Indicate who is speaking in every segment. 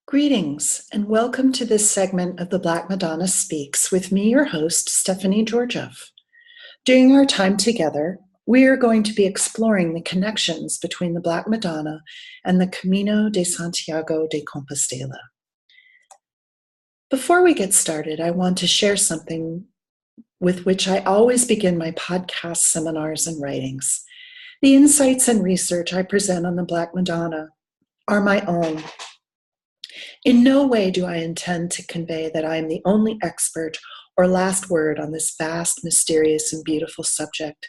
Speaker 1: Greetings, and welcome to this segment of the Black Madonna Speaks with me, your host, Stephanie Georgiev. During our time together, we are going to be exploring the connections between the Black Madonna and the Camino de Santiago de Compostela. Before we get started, I want to share something with which I always begin my podcast seminars and writings. The insights and research I present on the Black Madonna are my own. In no way do I intend to convey that I am the only expert or last word on this vast, mysterious, and beautiful subject.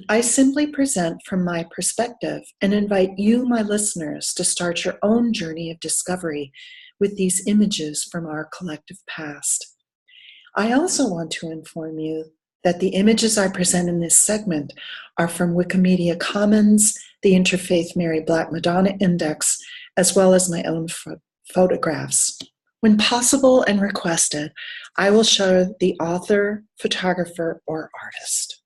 Speaker 1: I simply present from my perspective and invite you, my listeners, to start your own journey of discovery with these images from our collective past. I also want to inform you that the images I present in this segment are from Wikimedia Commons, the Interfaith Mary Black Madonna Index, as well as my own photographs. When possible and requested, I will show the author, photographer, or artist.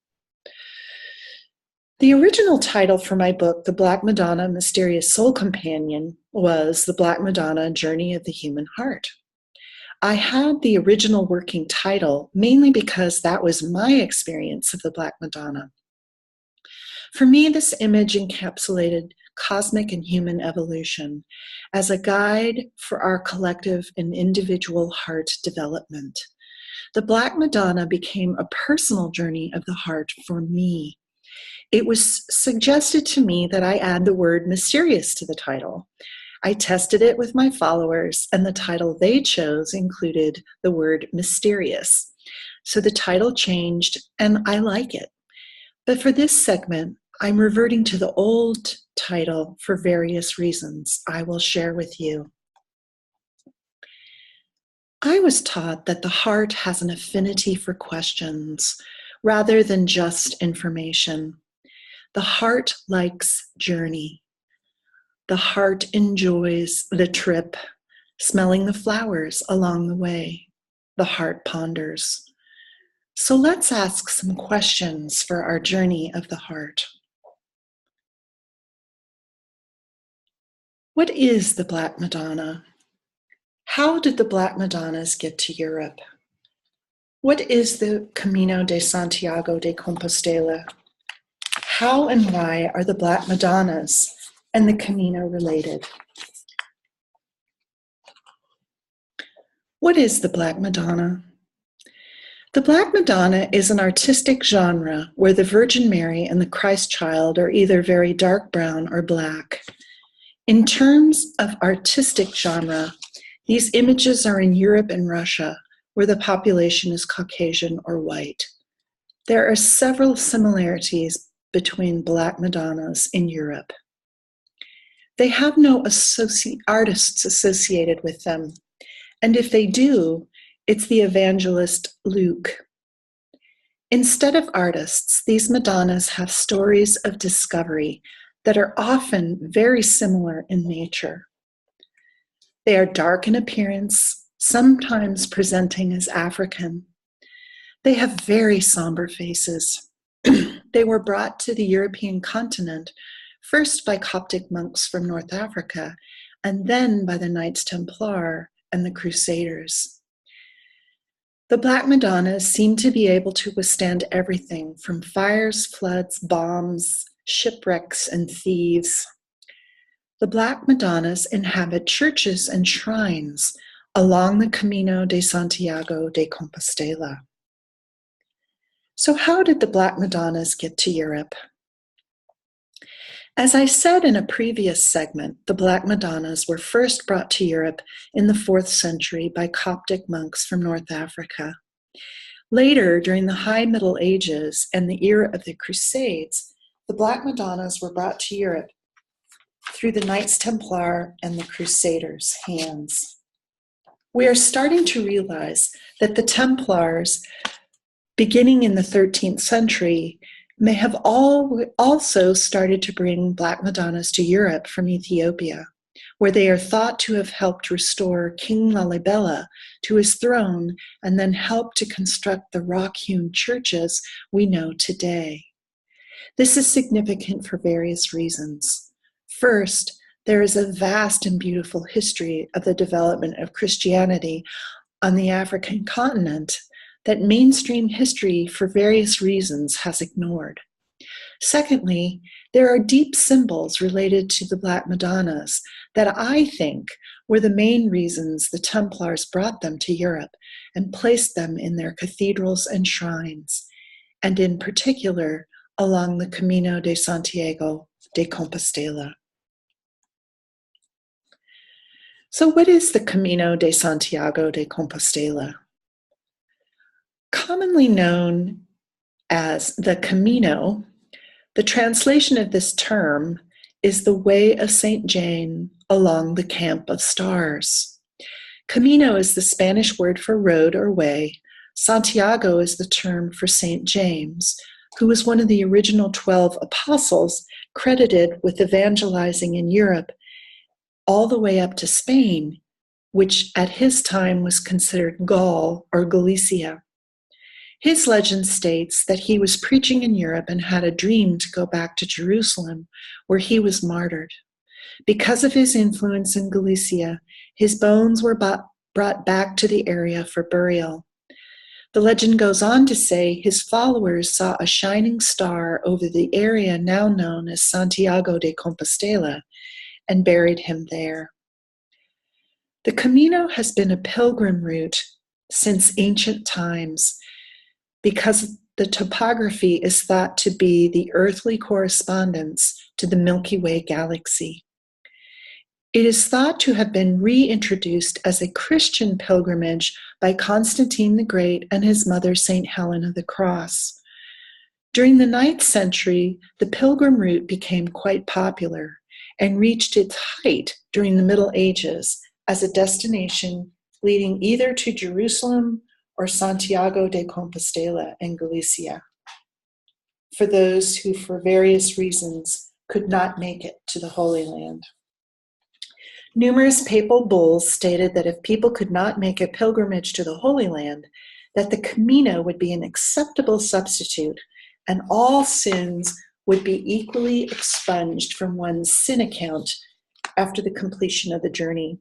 Speaker 1: The original title for my book, The Black Madonna, Mysterious Soul Companion, was The Black Madonna, Journey of the Human Heart. I had the original working title mainly because that was my experience of the Black Madonna. For me, this image encapsulated cosmic and human evolution as a guide for our collective and individual heart development. The Black Madonna became a personal journey of the heart for me. It was suggested to me that I add the word mysterious to the title. I tested it with my followers, and the title they chose included the word mysterious. So the title changed, and I like it. But for this segment, I'm reverting to the old title for various reasons I will share with you. I was taught that the heart has an affinity for questions rather than just information. The heart likes journey. The heart enjoys the trip, smelling the flowers along the way. The heart ponders. So let's ask some questions for our journey of the heart. What is the Black Madonna? How did the Black Madonnas get to Europe? What is the Camino de Santiago de Compostela? How and why are the Black Madonnas and the Camino related? What is the Black Madonna? The Black Madonna is an artistic genre where the Virgin Mary and the Christ child are either very dark brown or black. In terms of artistic genre, these images are in Europe and Russia, where the population is Caucasian or white. There are several similarities between Black Madonnas in Europe. They have no artists associated with them, and if they do, it's the evangelist Luke. Instead of artists, these Madonnas have stories of discovery that are often very similar in nature. They are dark in appearance, sometimes presenting as African. They have very somber faces. They were brought to the European continent first by Coptic monks from North Africa, and then by the Knights Templar and the Crusaders. The Black Madonnas seem to be able to withstand everything from fires, floods, bombs, shipwrecks, and thieves. The Black Madonnas inhabit churches and shrines along the Camino de Santiago de Compostela. So how did the Black Madonnas get to Europe? As I said in a previous segment, the Black Madonnas were first brought to Europe in the 4th century by Coptic monks from North Africa. Later, during the High Middle Ages and the era of the Crusades, the Black Madonnas were brought to Europe through the Knights Templar and the Crusaders' hands. We are starting to realize that the Templars, beginning in the 13th century, may have also started to bring Black Madonnas to Europe from Ethiopia, where they are thought to have helped restore King Lalibela to his throne and then helped to construct the rock-hewn churches we know today. This is significant for various reasons. First, There is a vast and beautiful history of the development of Christianity on the African continent that mainstream history, for various reasons, has ignored. Secondly, there are deep symbols related to the Black Madonnas that I think were the main reasons the Templars brought them to Europe and placed them in their cathedrals and shrines, and in particular along the Camino de Santiago de Compostela. So what is the Camino de Santiago de Compostela? Commonly known as the Camino, the translation of this term is the Way of St. Jane along the Camp of Stars. Camino is the Spanish word for road or way. Santiago is the term for St. James, who was one of the original 12 apostles credited with evangelizing in Europe all the way up to Spain, which at his time was considered Gaul or Galicia. His legend states that he was preaching in Europe and had a dream to go back to Jerusalem, where he was martyred. Because of his influence in Galicia, his bones were brought back to the area for burial. The legend goes on to say his followers saw a shining star over the area now known as Santiago de Compostela and buried him there. The Camino has been a pilgrim route since ancient times because the topography is thought to be the earthly correspondence to the Milky Way galaxy. It is thought to have been reintroduced as a Christian pilgrimage by Constantine the Great and his mother, St. Helena of the Cross. During the 9th century, the pilgrim route became quite popular and reached its height during the Middle Ages as a destination leading either to Jerusalem or Santiago de Compostela in Galicia, for those who, for various reasons, could not make it to the Holy Land. Numerous papal bulls stated that if people could not make a pilgrimage to the Holy Land, that the Camino would be an acceptable substitute, and all sins would be equally expunged from one's sin account after the completion of the journey.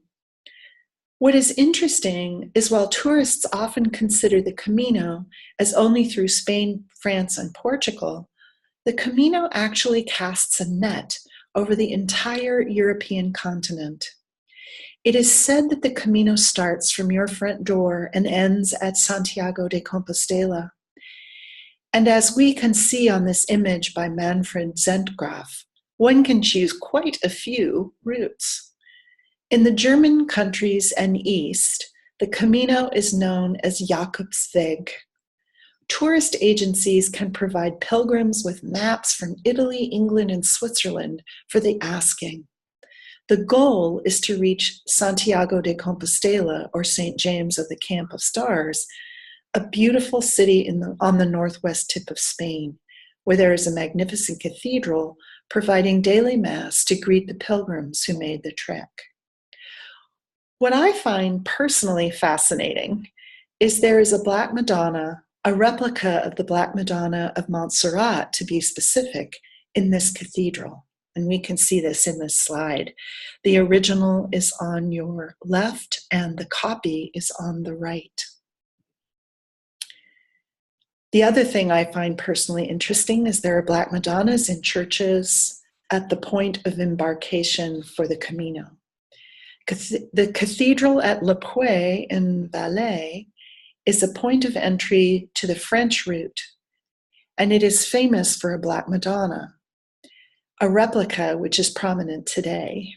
Speaker 1: What is interesting is while tourists often consider the Camino as only through Spain, France, and Portugal, the Camino actually casts a net over the entire European continent. It is said that the Camino starts from your front door and ends at Santiago de Compostela. And as we can see on this image by Manfred Zentgraf, one can choose quite a few routes. In the German countries and East, the Camino is known as Jakobsweg. Tourist agencies can provide pilgrims with maps from Italy, England, and Switzerland for the asking. The goal is to reach Santiago de Compostela, or St. James of the Camp of Stars, a beautiful city on the northwest tip of Spain, where there is a magnificent cathedral providing daily mass to greet the pilgrims who made the trek. What I find personally fascinating is there is a Black Madonna, a replica of the Black Madonna of Montserrat, to be specific, in this cathedral. And we can see this in this slide. The original is on your left and the copy is on the right. The other thing I find personally interesting is there are Black Madonnas in churches at the point of embarkation for the Camino. The cathedral at Le Puy in Valais is a point of entry to the French route, and it is famous for a Black Madonna, a replica which is prominent today.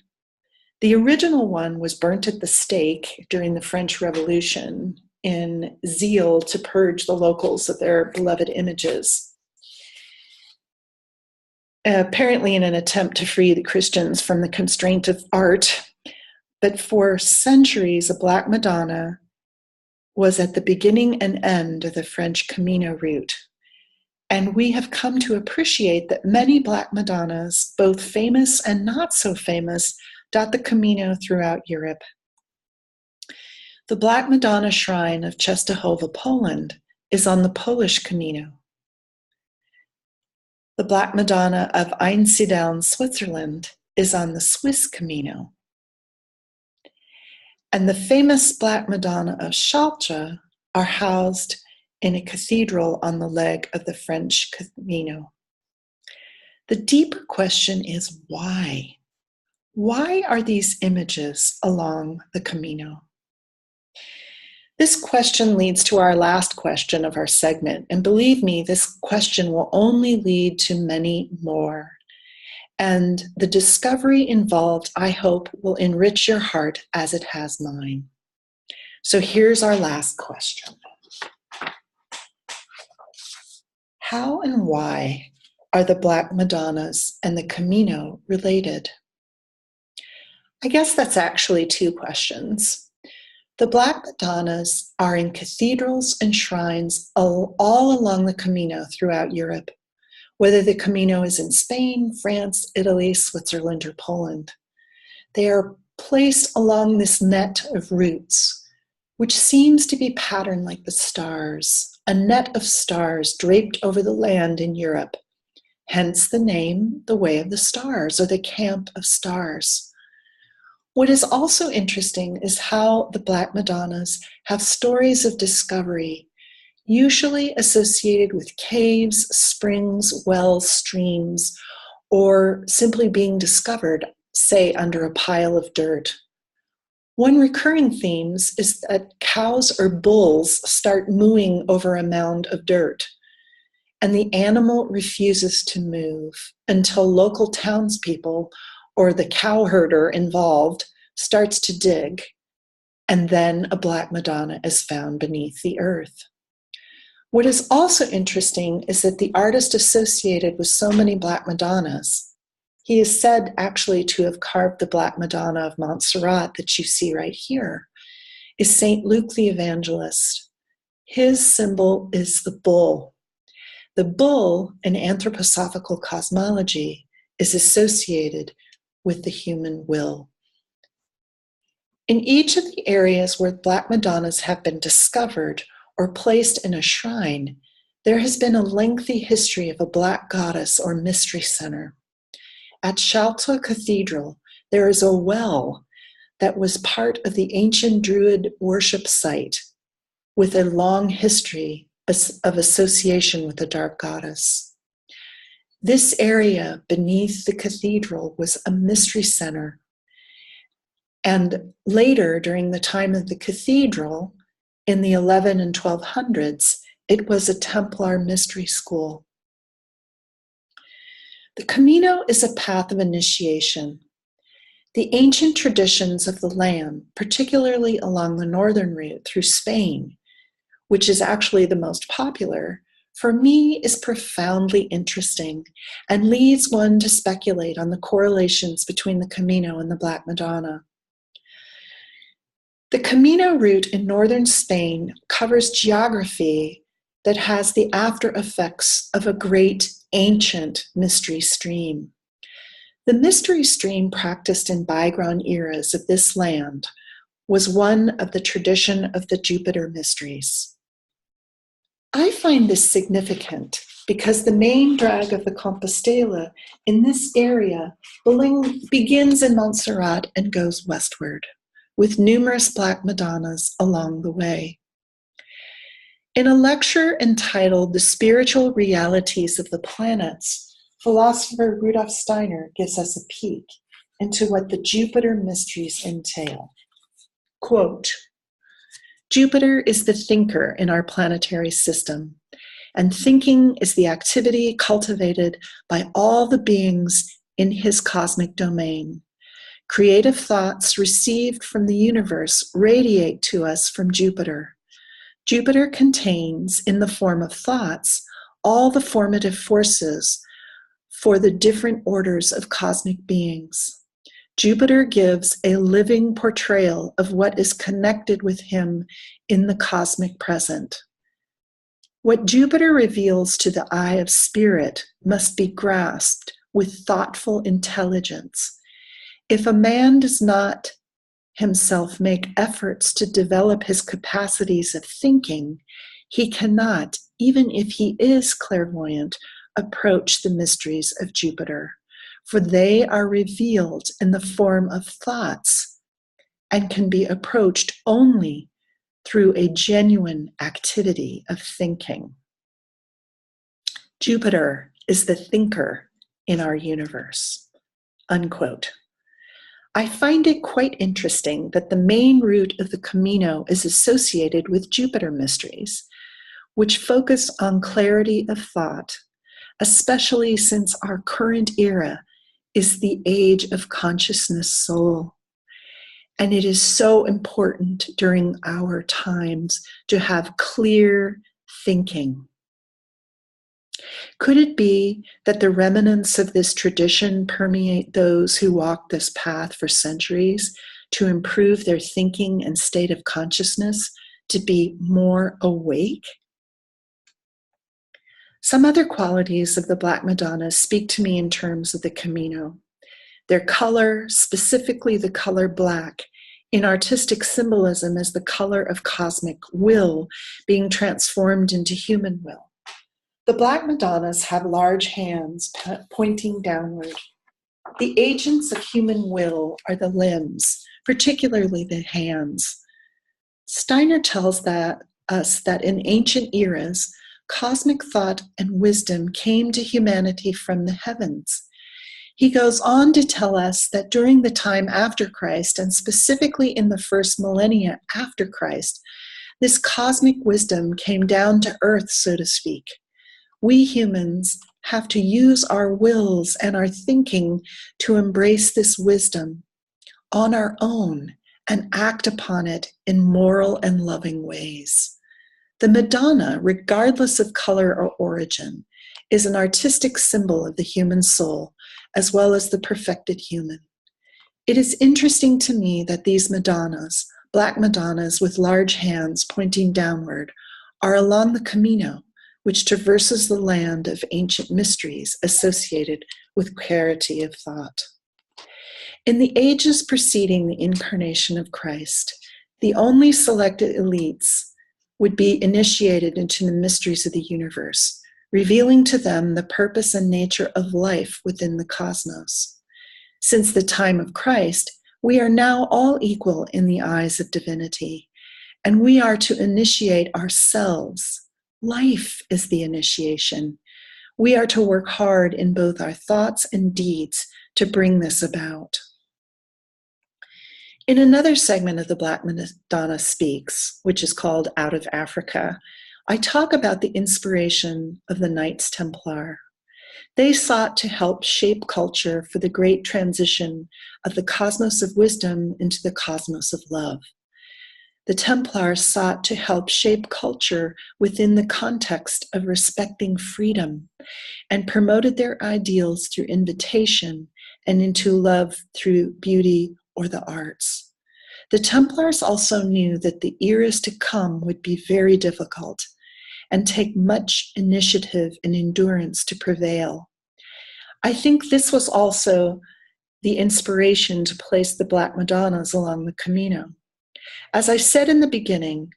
Speaker 1: The original one was burnt at the stake during the French Revolution in zeal to purge the locals of their beloved images, apparently in an attempt to free the Christians from the constraint of art. But for centuries, a Black Madonna was at the beginning and end of the French Camino route. And we have come to appreciate that many Black Madonnas, both famous and not so famous, dot the Camino throughout Europe. The Black Madonna shrine of Częstochowa, Poland, is on the Polish Camino. The Black Madonna of Einsiedeln, Switzerland, is on the Swiss Camino. And the famous Black Madonna of Chartres are housed in a cathedral on the leg of the French Camino. The deeper question is why? Why are these images along the Camino? This question leads to our last question of our segment, and believe me, this question will only lead to many more. And the discovery involved, I hope, will enrich your heart as it has mine. So here's our last question. How and why are the Black Madonnas and the Camino related? I guess that's actually two questions. The Black Madonnas are in cathedrals and shrines all along the Camino throughout Europe, whether the Camino is in Spain, France, Italy, Switzerland, or Poland. They are placed along this net of routes, which seems to be patterned like the stars, a net of stars draped over the land in Europe, hence the name, the Way of the Stars, or the Camp of Stars. What is also interesting is how the Black Madonnas have stories of discovery, usually associated with caves, springs, wells, streams, or simply being discovered, say, under a pile of dirt. One recurring theme is that cows or bulls start mooing over a mound of dirt, and the animal refuses to move until local townspeople or the cow herder involved starts to dig, and then a Black Madonna is found beneath the earth. What is also interesting is that the artist associated with so many Black Madonnas, he is said actually to have carved the Black Madonna of Montserrat that you see right here, is St. Luke the Evangelist. His symbol is the bull. The bull, in anthroposophical cosmology, is associated with the human will. In each of the areas where Black Madonnas have been discovered or placed in a shrine, there has been a lengthy history of a Black goddess or mystery center. At Chartres Cathedral, there is a well that was part of the ancient Druid worship site with a long history of association with the dark goddess. This area beneath the cathedral was a mystery center. And later, during the time of the cathedral, in the 11 and 1200s, it was a Templar mystery school. The Camino is a path of initiation. The ancient traditions of the land, particularly along the northern route through Spain, which is actually the most popular, for me is profoundly interesting and leads one to speculate on the correlations between the Camino and the Black Madonna. The Camino route in northern Spain covers geography that has the after effects of a great ancient mystery stream. The mystery stream practiced in bygone eras of this land was one of the tradition of the Jupiter mysteries. I find this significant because the main drag of the Compostela in this area begins in Montserrat and goes westward, with numerous Black Madonnas along the way. In a lecture entitled The Spiritual Realities of the Planets, philosopher Rudolf Steiner gives us a peek into what the Jupiter mysteries entail. Quote, Jupiter is the thinker in our planetary system, and thinking is the activity cultivated by all the beings in his cosmic domain. Creative thoughts received from the universe radiate to us from Jupiter. Jupiter contains, in the form of thoughts, all the formative forces for the different orders of cosmic beings. Jupiter gives a living portrayal of what is connected with him in the cosmic present. What Jupiter reveals to the eye of spirit must be grasped with thoughtful intelligence. If a man does not himself make efforts to develop his capacities of thinking, he cannot, even if he is clairvoyant, approach the mysteries of Jupiter. for they are revealed in the form of thoughts and can be approached only through a genuine activity of thinking. Jupiter is the thinker in our universe, unquote. I find it quite interesting that the main route of the Camino is associated with Jupiter mysteries, which focus on clarity of thought, especially since our current era is the age of consciousness soul. And it is so important during our times to have clear thinking. Could it be that the remnants of this tradition permeate those who walk this path for centuries to improve their thinking and state of consciousness, to be more awake? Some other qualities of the Black Madonna speak to me in terms of the Camino. Their color, specifically the color black, in artistic symbolism as the color of cosmic will being transformed into human will. The Black Madonnas have large hands pointing downward. The agents of human will are the limbs, particularly the hands. Steiner tells us that in ancient eras, cosmic thought and wisdom came to humanity from the heavens. He goes on to tell us that during the time after Christ, and specifically in the first millennia after Christ, this cosmic wisdom came down to earth, so to speak. We humans have to use our wills and our thinking to embrace this wisdom on our own and act upon it in moral and loving ways. The Madonna, regardless of color or origin, is an artistic symbol of the human soul, as well as the perfected human. It is interesting to me that these Madonnas, Black Madonnas with large hands pointing downward, are along the Camino, which traverses the land of ancient mysteries associated with clarity of thought. In the ages preceding the incarnation of Christ, the only selected elites would be initiated into the mysteries of the universe, revealing to them the purpose and nature of life within the cosmos. Since the time of Christ, we are now all equal in the eyes of divinity, and we are to initiate ourselves. Life is the initiation. We are to work hard in both our thoughts and deeds to bring this about. In another segment of the Black Madonna Speaks, which is called Out of Africa, I talk about the inspiration of the Knights Templar. They sought to help shape culture for the great transition of the cosmos of wisdom into the cosmos of love. The Templars sought to help shape culture within the context of respecting freedom and promoted their ideals through invitation and into love through beauty or the arts. The Templars also knew that the eras to come would be very difficult and take much initiative and endurance to prevail. I think this was also the inspiration to place the Black Madonnas along the Camino. As I said in the beginning,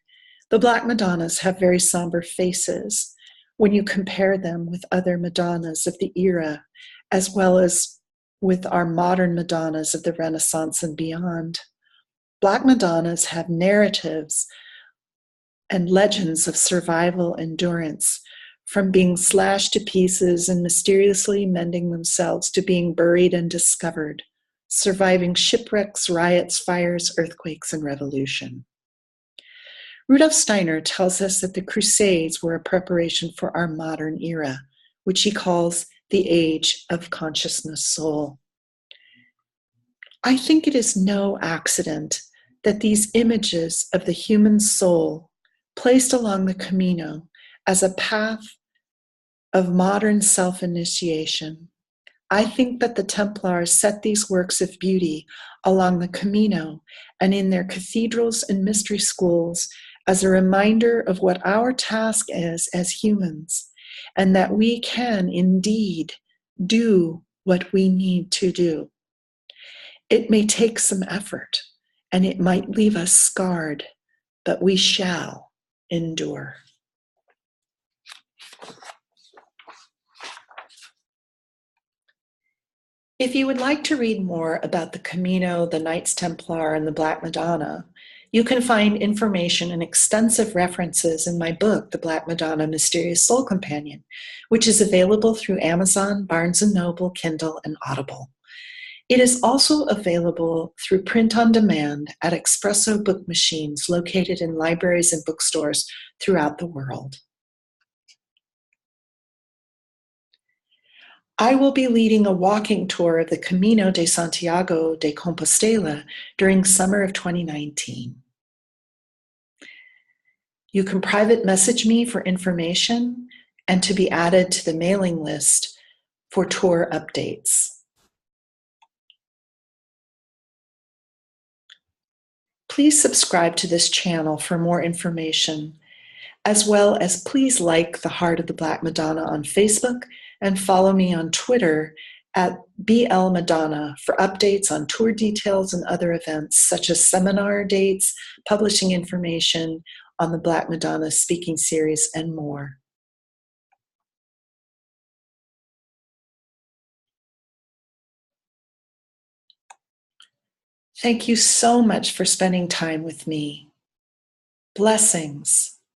Speaker 1: the Black Madonnas have very somber faces when you compare them with other Madonnas of the era, as well as with our modern Madonnas of the Renaissance and beyond. Black Madonnas have narratives and legends of survival endurance, from being slashed to pieces and mysteriously mending themselves to being buried and discovered, surviving shipwrecks, riots, fires, earthquakes, and revolution. Rudolf Steiner tells us that the Crusades were a preparation for our modern era, which he calls the age of consciousness soul. I think it is no accident that these images of the human soul placed along the Camino as a path of modern self-initiation. I think that the Templars set these works of beauty along the Camino and in their cathedrals and mystery schools as a reminder of what our task is as humans, and that we can indeed do what we need to do. It may take some effort, and it might leave us scarred, but we shall endure. If you would like to read more about the Camino, the Knights Templar, and the Black Madonna, you can find information and extensive references in my book, The Black Madonna Mysterious Soul Companion, which is available through Amazon, Barnes & Noble, Kindle, and Audible. It is also available through print on demand at Espresso book machines located in libraries and bookstores throughout the world. I will be leading a walking tour of the Camino de Santiago de Compostela during summer of 2019. You can private message me for information and to be added to the mailing list for tour updates. Please subscribe to this channel for more information, as well as please like the Heart of the Black Madonna on Facebook and follow me on Twitter at BL Madonna for updates on tour details and other events such as seminar dates, publishing information on the Black Madonna speaking series, and more. Thank you so much for spending time with me. Blessings.